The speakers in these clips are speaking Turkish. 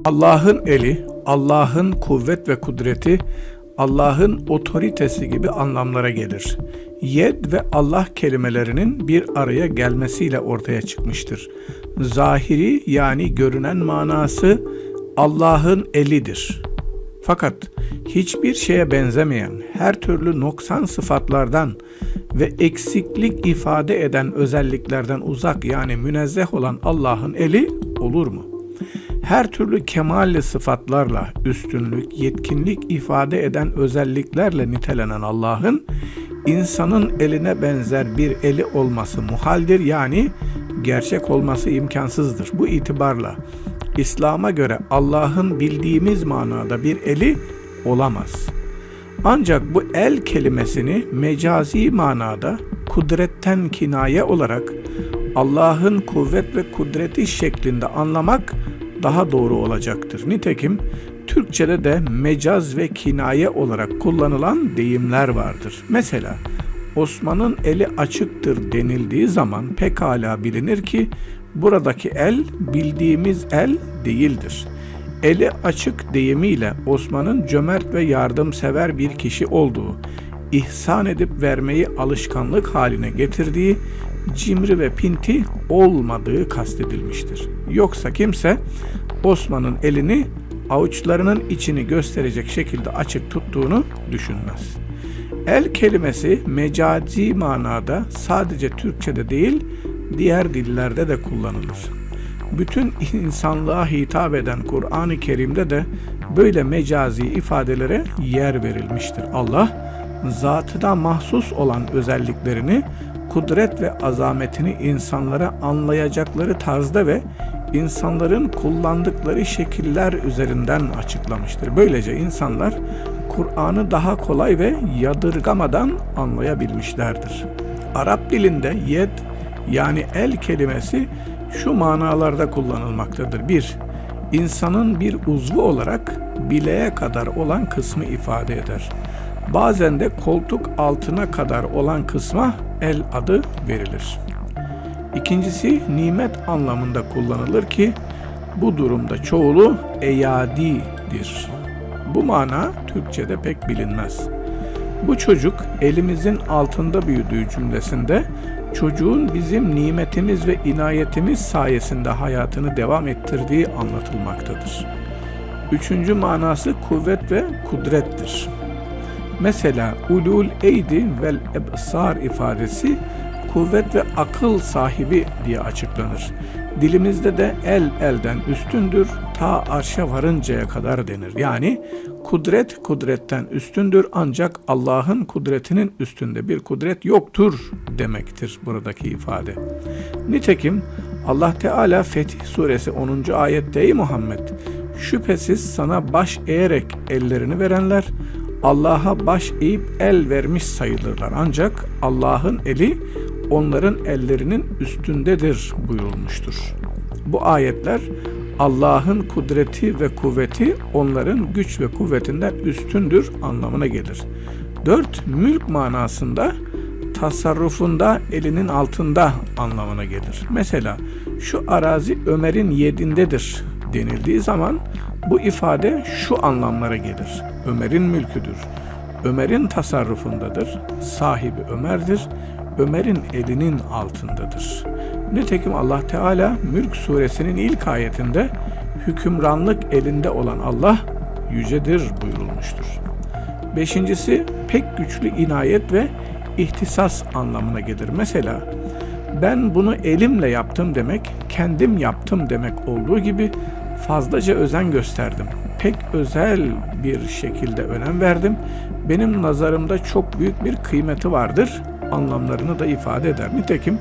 Allah'ın eli, Allah'ın kuvvet ve kudreti, Allah'ın otoritesi gibi anlamlara gelir. Yed ve Allah kelimelerinin bir araya gelmesiyle ortaya çıkmıştır. Zahiri yani görünen manası Allah'ın elidir. Fakat hiçbir şeye benzemeyen, her türlü noksan sıfatlardan ve eksiklik ifade eden özelliklerden uzak yani münezzeh olan Allah'ın eli olur mu? Her türlü kemalli sıfatlarla, üstünlük, yetkinlik ifade eden özelliklerle nitelenen Allah'ın, insanın eline benzer bir eli olması muhaldir, yani gerçek olması imkansızdır. Bu itibarla İslam'a göre Allah'ın bildiğimiz manada bir eli olamaz. Ancak bu el kelimesini mecazi manada kudretten kinaye olarak Allah'ın kuvvet ve kudreti şeklinde anlamak daha doğru olacaktır. Nitekim Türkçe'de de mecaz ve kinaye olarak kullanılan deyimler vardır. Mesela Osman'ın eli açıktır denildiği zaman pekala bilinir ki buradaki el bildiğimiz el değildir. Eli açık deyimiyle Osman'ın cömert ve yardımsever bir kişi olduğu, ihsan edip vermeyi alışkanlık haline getirdiği, cimri ve pinti olmadığı kastedilmiştir. Yoksa kimse Osman'ın elini avuçlarının içini gösterecek şekilde açık tuttuğunu düşünmez. El kelimesi mecazi manada sadece Türkçe'de değil, diğer dillerde de kullanılır. Bütün insanlığa hitap eden Kur'an-ı Kerim'de de böyle mecazi ifadelere yer verilmiştir. Allah, zatına mahsus olan özelliklerini, kudret ve azametini insanlara anlayacakları tarzda ve insanların kullandıkları şekiller üzerinden açıklamıştır. Böylece insanlar Kur'an'ı daha kolay ve yadırgamadan anlayabilmişlerdir. Arap dilinde yed yani el kelimesi şu manalarda kullanılmaktadır. 1. İnsanın bir uzvu olarak bileğe kadar olan kısmı ifade eder. Bazen de koltuk altına kadar olan kısma el adı verilir. İkincisi nimet anlamında kullanılır ki bu durumda çoğulu eyadidir. Bu mana Türkçe'de pek bilinmez. Bu çocuk elimizin altında büyüdüğü cümlesinde çocuğun bizim nimetimiz ve inayetimiz sayesinde hayatını devam ettirdiği anlatılmaktadır. Üçüncü manası kuvvet ve kudrettir. Mesela ulul eydi vel ebsar ifadesi kuvvet ve akıl sahibi diye açıklanır. Dilimizde de el elden üstündür, ta arşa varıncaya kadar denir. Yani kudret kudretten üstündür ancak Allah'ın kudretinin üstünde bir kudret yoktur demektir buradaki ifade. Nitekim Allah Teala Fetih Suresi 10. ayette ey Muhammed, şüphesiz sana baş eğerek ellerini verenler Allah'a baş eğip el vermiş sayılırlar. Ancak Allah'ın eli onların ellerinin üstündedir buyurulmuştur. Bu ayetler Allah'ın kudreti ve kuvveti onların güç ve kuvvetinden üstündür anlamına gelir. 4. Mülk manasında tasarrufunda elinin altında anlamına gelir. Mesela şu arazi Ömer'in yedindedir denildiği zaman bu ifade şu anlamlara gelir. Ömer'in mülküdür. Ömer'in tasarrufundadır. Sahibi Ömer'dir. Ömer'in elinin altındadır. Nitekim Allah Teala Mülk suresinin ilk ayetinde hükümranlık elinde olan Allah yücedir buyurulmuştur. Beşincisi pek güçlü inayet ve ihtisas anlamına gelir. Mesela ben bunu elimle yaptım demek, kendim yaptım demek olduğu gibi fazlaca özen gösterdim. Pek özel bir şekilde önem verdim. Benim nazarımda çok büyük bir kıymeti vardır anlamlarını da ifade eder. Nitekim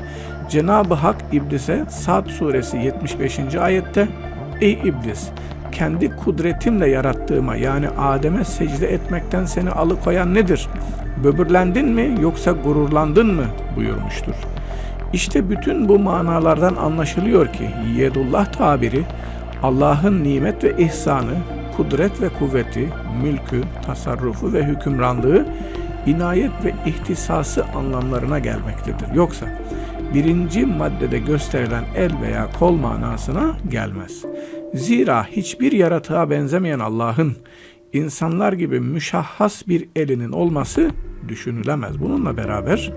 Cenab-ı Hak İblis'e Sad suresi 75. ayette ey İblis, kendi kudretimle yarattığıma yani Adem'e secde etmekten seni alıkoyan nedir? Böbürlendin mi yoksa gururlandın mı buyurmuştur. İşte bütün bu manalardan anlaşılıyor ki yedullah tabiri Allah'ın nimet ve ihsanı, kudret ve kuvveti, mülkü, tasarrufu ve hükümranlığı, inayet ve ihtisası anlamlarına gelmektedir. Yoksa birinci maddede gösterilen el veya kol manasına gelmez. Zira hiçbir yaratığa benzemeyen Allah'ın insanlar gibi müşahhas bir elinin olması düşünülemez. Bununla beraber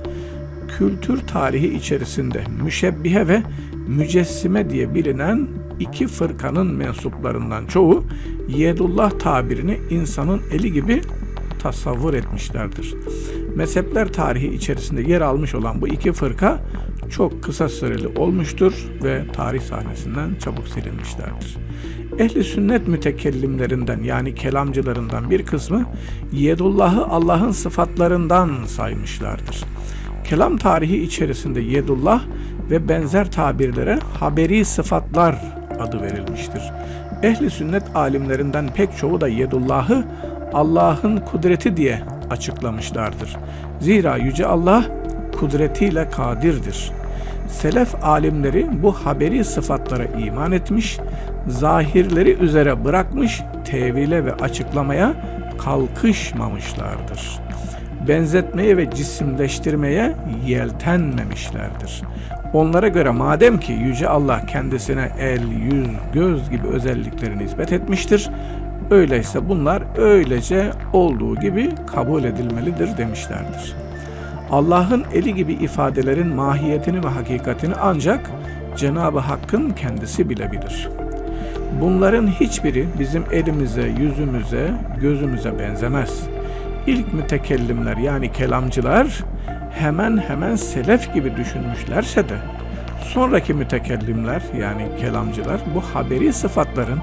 kültür tarihi içerisinde müşebbihe ve mücessime diye bilinen iki fırkanın mensuplarından çoğu yedullah tabirini insanın eli gibi tasavvur etmişlerdir. Mezhepler tarihi içerisinde yer almış olan bu iki fırka çok kısa süreli olmuştur ve tarih sahnesinden çabuk silinmişlerdir. Ehli sünnet mütekellimlerinden yani kelamcılarından bir kısmı yedullahı Allah'ın sıfatlarından saymışlardır. Kelam tarihi içerisinde yedullah ve benzer tabirlere haberi sıfatlar adı verilmiştir. Ehli sünnet alimlerinden pek çoğu da yedullahı Allah'ın kudreti diye açıklamışlardır. Zira Yüce Allah kudretiyle kadirdir. Selef alimleri bu haberi sıfatlara iman etmiş, zahirleri üzere bırakmış, tevile ve açıklamaya kalkışmamışlardır. Benzetmeye ve cisimleştirmeye yeltenmemişlerdir. Onlara göre madem ki Yüce Allah kendisine el, yüz, göz gibi özellikleri nispet etmiştir, öyleyse bunlar öylece olduğu gibi kabul edilmelidir demişlerdir. Allah'ın eli gibi ifadelerin mahiyetini ve hakikatini ancak Cenab-ı Hakk'ın kendisi bilebilir. Bunların hiçbiri bizim elimize, yüzümüze, gözümüze benzemez. İlk mütekellimler yani kelamcılar hemen selef gibi düşünmüşlerse de sonraki mütekellimler yani kelamcılar bu haberi sıfatların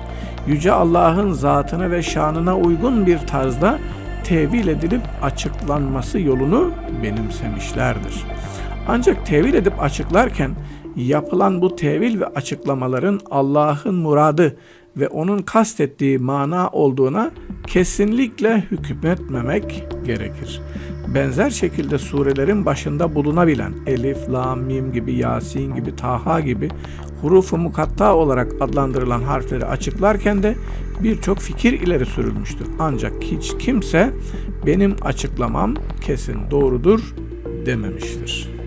Yüce Allah'ın zatına ve şanına uygun bir tarzda tevil edilip açıklanması yolunu benimsemişlerdir. Ancak tevil edip açıklarken yapılan bu tevil ve açıklamaların Allah'ın muradı ve onun kastettiği mana olduğuna kesinlikle hükmetmemek gerekir. Benzer şekilde surelerin başında bulunabilen Elif, Lam, Mim gibi, Yasin gibi, Taha gibi hurufu mukatta olarak adlandırılan harfleri açıklarken de birçok fikir ileri sürülmüştür. Ancak hiç kimse benim açıklamam kesin doğrudur dememiştir.